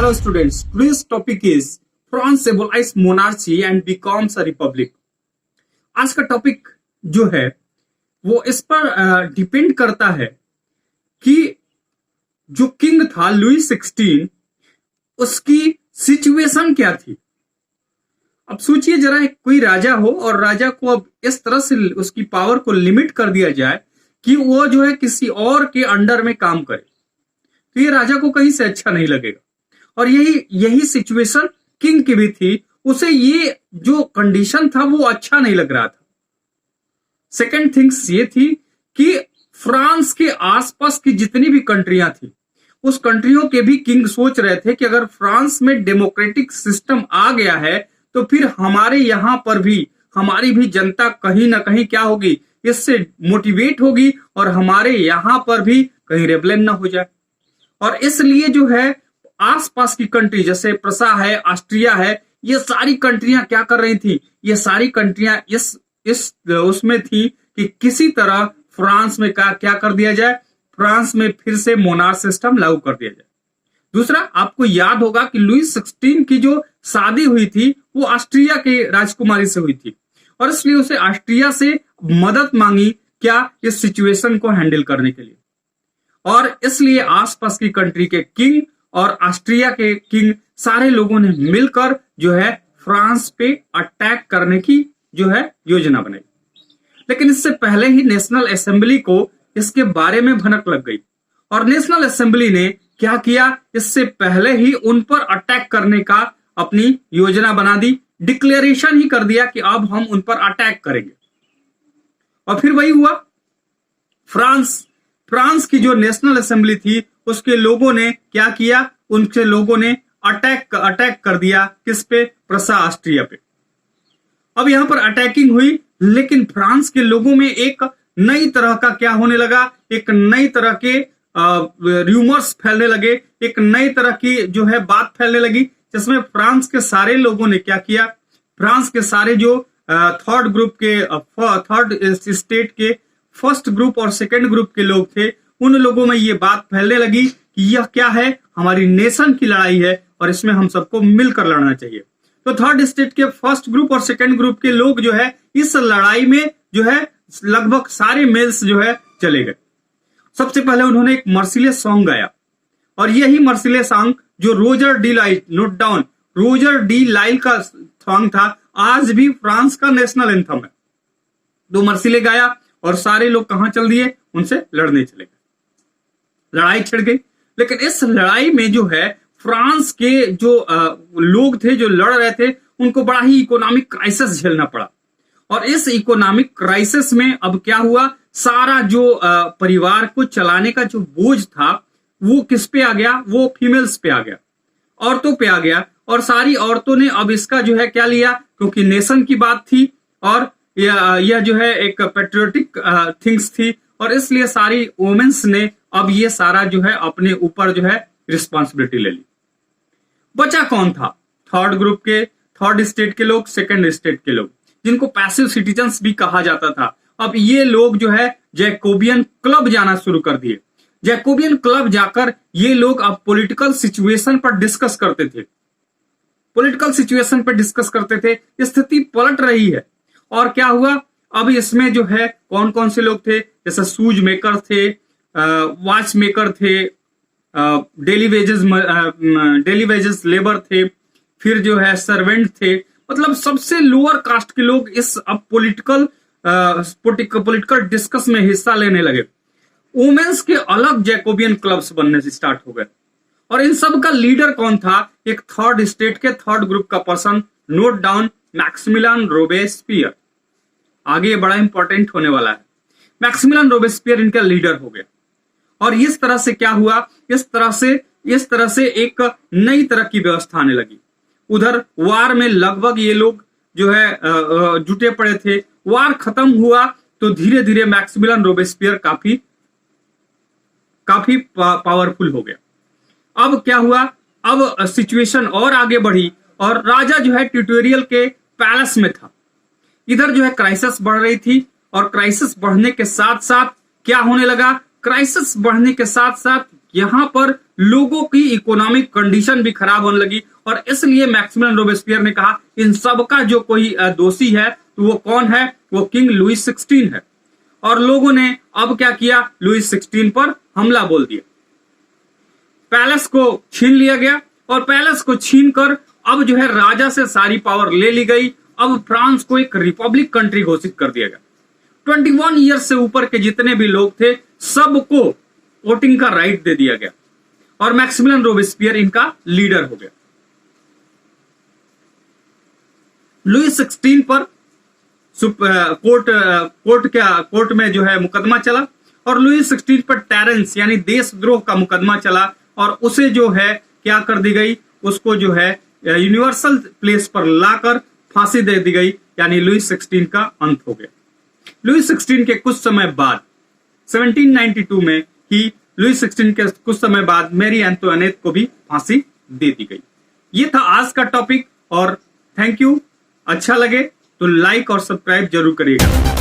Hello students, today's topic is France abolishes monarchy and becomes a republic. आज का topic जो है वो इस पर डिपेंड करता है कि जो किंग था लुई 16 उसकी सिचुएशन क्या थी। अब सोचिए जरा, कोई राजा हो और राजा को अब इस तरह से उसकी पावर को लिमिट कर दिया जाए कि वो जो है किसी और के अंडर में काम करे, तो ये राजा को कहीं से अच्छा नहीं लगेगा। और यही सिचुएशन किंग की भी थी, उसे ये जो कंडीशन था वो अच्छा नहीं लग रहा था। सेकेंड थिंग्स ये थी कि फ्रांस के आसपास की जितनी भी कंट्रियां थी उस कंट्रियों के भी किंग सोच रहे थे कि अगर फ्रांस में डेमोक्रेटिक सिस्टम आ गया है तो फिर हमारे यहां पर भी हमारी भी जनता कहीं ना कहीं क्या होगी, इससे मोटिवेट होगी और हमारे यहां पर भी कहीं रेबेलियन ना हो जाए। और इसलिए जो है आसपास की कंट्री जैसे प्रसा है, ऑस्ट्रिया है, ये सारी कंट्रियां क्या कर रही थी, ये सारी कंट्रियां इस उसमें थी कि किसी तरह फ्रांस में क्या कर दिया जाए, फ्रांस में फिर से मोनार्क सिस्टम लागू कर दिया जाए। दूसरा, आपको याद होगा कि लुई 16 की जो शादी हुई थी वो ऑस्ट्रिया के राजकुमारी से हुई थी और इसलिए उसे ऑस्ट्रिया से मदद मांगी क्या, इस सिचुएशन को हैंडल करने के लिए। और इसलिए आसपास की कंट्री के किंग और ऑस्ट्रिया के किंग सारे लोगों ने मिलकर जो है फ्रांस पे अटैक करने की जो है योजना बनाई। लेकिन इससे पहले ही नेशनल असेंबली को इसके बारे में भनक लग गई और नेशनल असेंबली ने क्या किया, इससे पहले ही उन पर अटैक करने का अपनी योजना बना दी, डिक्लेरेशन ही कर दिया कि अब हम उन पर अटैक करेंगे। और फिर वही हुआ, फ्रांस की जो नेशनल असेंबली थी उसके लोगों ने क्या किया, उनके लोगों ने अटैक कर दिया किस पे, प्रसा ऑस्ट्रिया पे। अब यहां पर अटैकिंग हुई, लेकिन फ्रांस के लोगों में एक नई तरह का क्या होने लगा, एक नई तरह के रूमर्स फैलने लगे, एक नई तरह की जो है बात फैलने लगी, जिसमें फ्रांस के सारे लोगों ने क्या किया, फ्रांस के सारे जो थर्ड स्टेट के फर्स्ट ग्रुप और सेकेंड ग्रुप के लोग थे, उन लोगों में ये बात फैलने लगी कि यह क्या है, हमारी नेशन की लड़ाई है और इसमें हम सबको मिलकर लड़ना चाहिए। तो थर्ड स्टेट के फर्स्ट ग्रुप और सेकेंड ग्रुप के लोग जो है इस लड़ाई में जो है लगभग सारे मेल्स जो है चले गए। सबसे पहले उन्होंने एक मर्सिलेस सॉन्ग गाया और यही मर्सिलेस सॉन्ग जो रोजर डी लाइल, नोट डाउन, रोजर डी लाइल का सॉन्ग था, आज भी फ्रांस का नेशनल एंथम है। दो मर्सिले गाया और सारे लोग कहां चल दिए, उनसे लड़ने चले गए। लड़ाई छिड़ गई, लेकिन इस लड़ाई में जो है फ्रांस के जो लोग थे जो लड़ रहे थे उनको बड़ा ही इकोनॉमिक क्राइसिस झेलना पड़ा। और इस इकोनॉमिक क्राइसिस में अब क्या हुआ, सारा जो परिवार को चलाने का जो बोझ था वो किस पे आ गया, वो फीमेल्स पे आ गया, औरतों पे आ गया। और सारी औरतों ने अब इसका जो है क्या लिया, क्योंकि नेशन की बात थी और यह जो है एक पेट्रियोटिक थिंग्स थी और इसलिए सारी वुमेन्स ने अब ये सारा जो है अपने ऊपर जो है रिस्पॉन्सिबिलिटी ले ली। बचा कौन था, थर्ड ग्रुप के, थर्ड स्टेट के लोग, सेकंड स्टेट के लोग, जिनको पैसिव सिटीजन्स भी कहा जाता था। अब ये लोग जो है जैकोबियन क्लब जाना शुरू कर दिए। जैकोबियन क्लब जाकर ये लोग अब पॉलिटिकल सिचुएशन पर डिस्कस करते थे, पॉलिटिकल सिचुएशन पर डिस्कस करते थे। स्थिति पलट रही है और क्या हुआ, अब इसमें जो है कौन कौन से लोग थे, जैसे शूज मेकर थे, वॉच मेकर थे, डेली वेजेस लेबर थे, फिर जो है सर्वेंट थे, मतलब सबसे लोअर कास्ट के लोग इस अब पॉलिटिकल डिस्कस में हिस्सा लेने लगे। वुमेन्स के अलग जैकोबियन क्लब्स बनने से स्टार्ट हो गए और इन सब का लीडर कौन था, एक थर्ड स्टेट के थर्ड ग्रुप का person, note down, Maximilien Robespierre. आगे बड़ा इंपॉर्टेंट होने वाला है। मैक्सिमिलियन रोबेस्पियर इनका लीडर हो गया और इस तरह से क्या हुआ, इस तरह से एक नई तरह की व्यवस्था आने लगी। उधर वार में लगभग ये लोग जो है जुटे पड़े थे। वार खत्म हुआ तो धीरे धीरे मैक्सिमिलियन रोबेस्पियर काफी पावरफुल हो गया। अब क्या हुआ, अब सिचुएशन और आगे बढ़ी और राजा जो है ट्यूटोरियल के पैलेस में था। इधर जो है क्राइसिस बढ़ रही थी और क्राइसिस बढ़ने के साथ साथ क्या होने लगा, क्राइसिस बढ़ने के साथ साथ यहां पर लोगों की इकोनॉमिक कंडीशन भी खराब होने लगी और इसलिए मैक्सिमिलियन रोबेस्पियर ने कहा इन सबका जो कोई दोषी है तो वो कौन है, वो किंग लुईस 16 है। और लोगों ने अब क्या किया, लुईस 16 पर हमला बोल दिया। पैलेस को छीन लिया गया और पैलेस को छीनकर अब जो है राजा से सारी पावर ले ली गई। अब फ्रांस को एक रिपब्लिक कंट्री घोषित कर दिया गया। 21 ईयर्स से ऊपर के जितने भी लोग थे सबको वोटिंग का राइट दे दिया गया और मैक्सिमिलियन रोबेस्पियर इनका लीडर हो गया। लुईस 16 पर कोर्ट में जो है मुकदमा चला और लुईस 16 पर टेरेंस यानी देशद्रोह का मुकदमा चला और उसे जो है क्या कर दी गई, उसको जो है यूनिवर्सल प्लेस पर लाकर फांसी दे दी गई, यानी लुईस 16 का अंत हो गया। लुईस 16 के कुछ समय बाद 1792 में ही लुईस 16 के कुछ समय बाद मैरी एंटोनेट को भी फांसी दे दी गई। ये था आज का टॉपिक और थैंक यू। अच्छा लगे तो लाइक और सब्सक्राइब जरूर करिएगा।